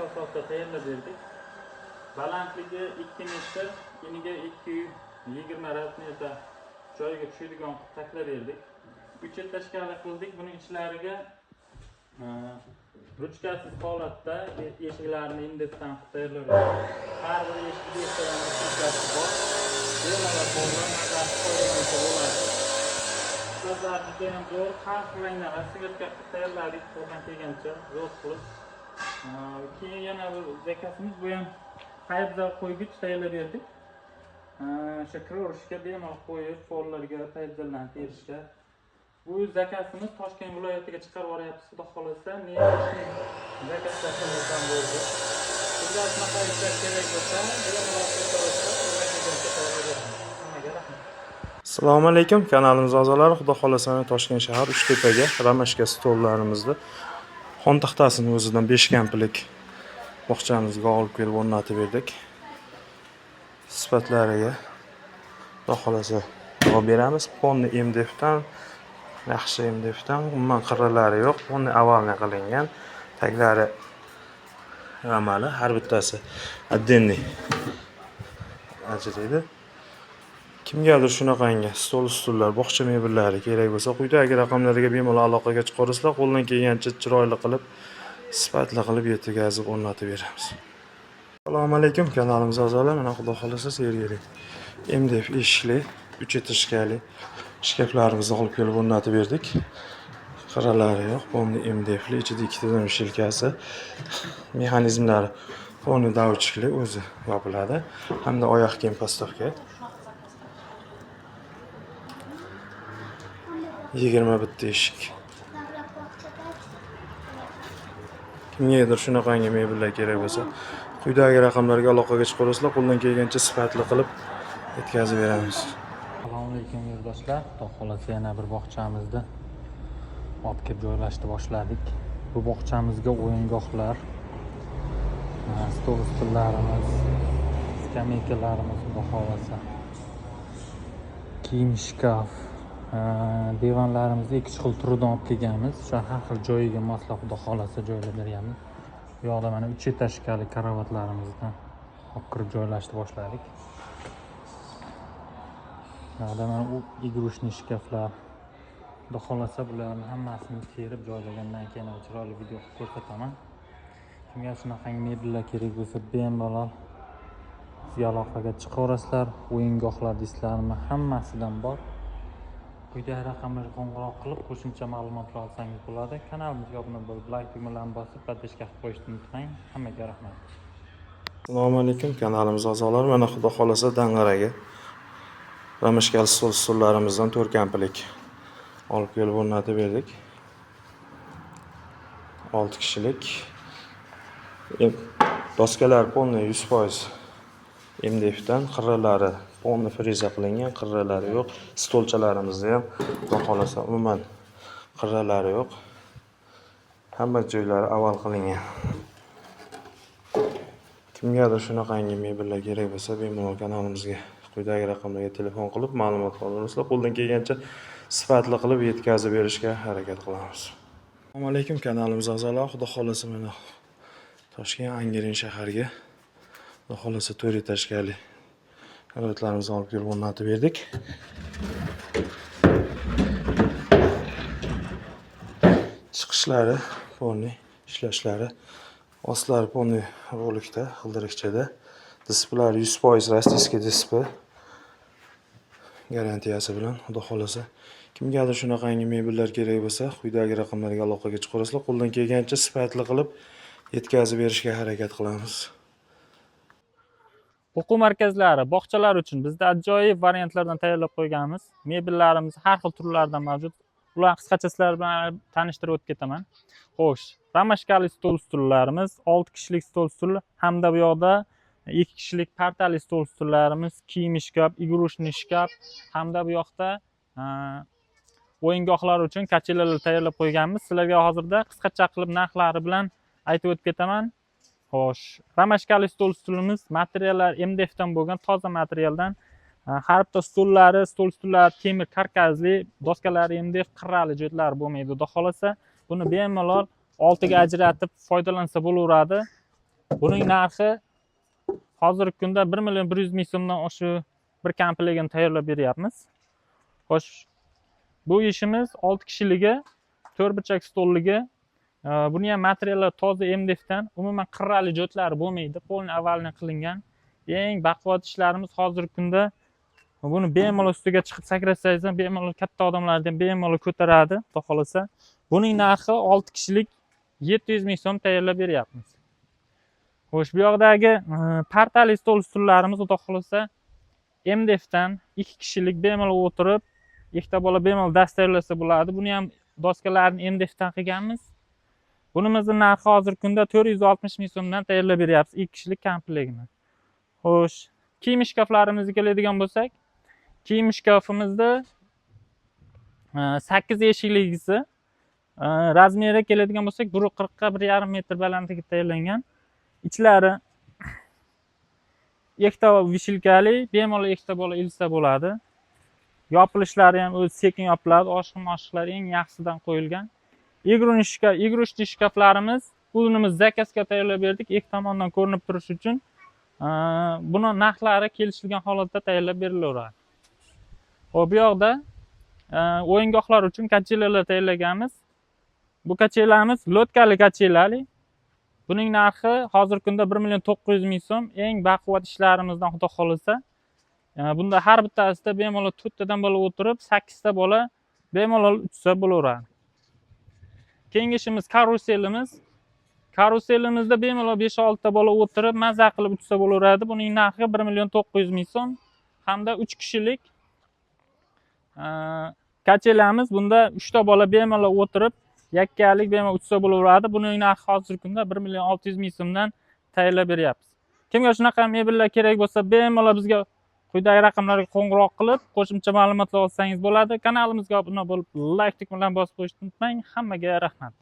asosida tayyorlab berdik. Balandligi 2 metr, eniga 220 razmerda joyiga tushadigan taklab berdik. 3 tashkali qildik. Buning ichlariga ruchkasiz holatda eshiklarni indekdan tayyorlab berdik. Har bir eshikda ruchkasi bor. Bemalol qo'llanmadan foydalansa bo'ladi. Sizlar juda ham zo'r, har xil ranglar rasmga tayyorladik qo'ldan kelgancha zo'r qilib. Keyin yana bir zakasimiz bu ham poyabzal qo'ygich tayyorlab berdik. O'sha kirishga bemalol qo'yib, follarga poyabzallarni terishga. Bu zakasimiz Toshkent viloyatiga chiqarib yuboryapmiz. Xudo xolasa, men zakaslar qilgan bo'ldi. Sizlar shunaqa ishlar kerak bo'lsa, bemalol Assalomu alaykum, kanalimiz a'zolari. Xudo xolasa, Toshkent shahar Uchtepaga ramashka stollarimizni xon taxtasini o'zidan 5 kamplik bog'chamizga olib kelib o'rnatib berdik. Sifatlariga xudo xolasa javob beramiz. Fonni MDFdan, yaxshi MDFdan, umuman qirralari yo'q. Fonni avalni qilingan, taglari ramali, har bittasi отдельный ajraydi. Kimgadir shunaqangi stol ustullar, bog'cha mebellari kerak bo'lsa, quyidagi raqamlarga bemalol aloqaga chiqarsizlar, qo'ldan kelgancha chiroyli qilib, sifatli qilib yetkazib o'rnatib beramiz. Assalomu alaykum, kanalimiz a'zolari. Mana xudo xolasa seriyali MDF eshikli 3 etishkali shkaflarimizni olib kelib o'rnatib berdik. Qirralari yo'q, bomni MDFli, ichida 2 ta shilkasi, mexanizmlari fonni davchikli, o'zi yopiladi hamda oyoq kiyim postavka. 20 bitta eshik. Kimgadir shunaqangi mebellar kerak bo'lsa, quyidagi raqamlarga aloqaga chiqarsizlar, qo'ldan kelgancha sifatli qilib yetkazib beramiz. Assalomu alaykum yurtdoshlar. Xudo xolasa yana bir bog'chamizni olib kelib joylashni boshladik. Bu bog'chamizga o'yingohlar, stol ustullarimiz, skameykalarimiz, xudo xolasa, kiyim shkaf, divanlarimizni 2 xil turidan olib kelganmiz. O'sha har xil joyiga moslab xudo xolasa joylab berganmiz. Bu yoqda mana 3 etashkali karavotlarimizni olib kirib joylashni boshladik. Yoqda mana u игрушный shkaflar. Xudo xolasa bularni hammasini terib joylagandan keyin chiroyli video qilib ko'rsataman. Kimga shunaqangi mebellar kerak bo'lsa, bemalol bizga aloqaga chiqaverasizlar. O'yingohlar dislarimi hammasidan bor. Quyidagi raqamlarga qo'ng'iroq qilib qo'shimcha ma'lumotlar olsangiz bo'ladi. Kanalimizga obuna bo'lib, like tugmalarini bosib, podpishka qilib qo'yishni unutmang. Hammaga rahmat. Assalomu alaykum, kanalimiz a'zolari. Mana xudo xolasa dang'araga ramashkali stollarimizdan 4 kamplik olib kelib o'rnatib berdik. 6 kishilik. Doskalar polni 100% MDFdan, qirralari polni freza qilingan, qirralari yo'q. Stolchalarimizda ham xudo xolasa umuman qirralari yo'q. Hamma joylari aval qilingan. Kimgadir shunaqangi mebellar kerak bo'lsa, bemalol kanalimizga quyidagi raqamlarga telefon qilib ma'lumot olasizlar. Qo'ldan kelgancha sifatli qilib yetkazib berishga harakat qilamiz. Assalomu alaykum, kanalimiz a'zolari. Xudo xolasa mana Toshkent Angerin shaharga xudo xolasa 4 etashkali karavotlarimizni olib kelib o'rnatib berdik. Chiqishlari, ponni ishlashlari, ostlari ponni rolikda, g'ildirakchada. Display 100% rossiyskiy display garantiyasi bilan. Xudo xolasa kimgadir shunaqangi mebellar kerak bo'lsa, quyidagi raqamlarga aloqaga chiqarsizlar. Qo'ldan kelgancha sifatli qilib yetkazib berishga harakat qilamiz. O'quv markazlari, bog'chalar uchun bizda ajoyib variantlardan tayyorlab qo'yganmiz. Mebellarimiz har xil turlardan mavjud. Ular qisqacha sizlar bilan tanishtirib o'tib ketaman. Xo'sh, ramashkali stol ustullarimiz, 6 kishilik stol stul hamda bu yoqda 2 kishilik partali stol stullarimiz, kiyim shkaf, игрушный shkaf hamda bu yoqda o'yingohlar uchun kachellar tayyorlab qo'yganmiz. Sizlarga hozirda qisqacha qilib narxlari bilan aytib o'tib ketaman. Xo'sh, ramashkali stol stulimiz materiallar MDFdan bo'lgan toza materialdan. Har bitta stol stullar temir karkazli, doskalari MDF qirrali jo'tlari bo'lmaydi. Xudo xolasa buni bemalol oltiga ajratib foydalansa bo'laveradi. Buning narxi hozirgi kunda 1.100.000 so'mdan o'sha bir komplektini tayyorlab beryapmiz. Xo'sh, bu ishimiz 6 kishiligi, 4 burchak stolligi. Buni ham materiallar toza MDFdan, umuman qirrali jo'tlari bo'lmaydi. Qo'lni avvaldan qilingan. Eng baquvvat ishlarimiz hozirgi kunda. Buni bemalol ustiga chiqib sakrasangiz ham bemalol katta odamlar ham bemalol ko'taradi, xudo xolasa. Buning narxi 6 kishilik 700.000 so'm tayyorlab beryapmiz. Xo'sh, bu yoqdagi partali stol ustullarimiz xudo xolasa MDFdan 2 kishilik bemalol o'tirib, ikkita bola bemalol dast tayyorlasa bo'ladi. Buni ham doskalarni MDFdan qilganmiz. Bunimizning narxi hozirgi kunda 460.000 so'mdan tayyorlab beryapmiz 2 kishilik komplektni. Xo'sh, kiyim shkaflarimizga keladigan bo'lsak, kiyim shkafimizda 8 eshikligisi razmeri keladigan bo'lsak 1.40 ga 1.5 metr balandlikda tayyorlangan. Ichlari ikkita vishilkali, bemalol ikkita bola ilsa bo'ladi. Yopilishlari ham o'zi sekin yopiladi. Oshiq-moshiqlar eng yaxshisidan qo'yilgan. Игрушечный shkaflarimiz o'zimiz zakazga tayyorlab berdik, ikki tomondan ko'rinib turishi uchun. Buni narxlari kelishilgan holatda tayyorlab berilaveradi. Xo'p, bu yoqda o'yingohlar uchun kachelalar tayyorlaganmiz. Bu kachelarimiz lotkali kachelarli. Buning narxi hozirgi kunda 1.900.000 so'm. Eng baquvvat ishlarimizdan xudo xolasa. Bunda har bittasida bemalol 4 tadan bola o'tirib, 8 ta bola bemalol uchsa bo'laveradi. Keyingi ishimiz karuselimiz. Karuselimizda bemalol 5-6 ta bola o'tirib, mazza qilib uchsa bo'laveradi. Buning narxi 1.900.000 so'm hamda 3 kishilik kachelarimiz. Bunda 3 ta bola bemalol o'tirib, yakkalik bemalol uchsa bo'laveradi. Buning narxi hozirgi kunda 1.600.000 so'mdan tayyorlab beryapmiz. Kimga shunaqa mebellar kerak bo'lsa, bemalol bizga quyidagi raqamlarga qo'ng'iroq qilib, qo'shimcha ma'lumotlar olsangiz bo'ladi. Kanalimizga obuna bo'lib, like tugmasini bosib qo'yishni unutmang. Hammaga rahmat.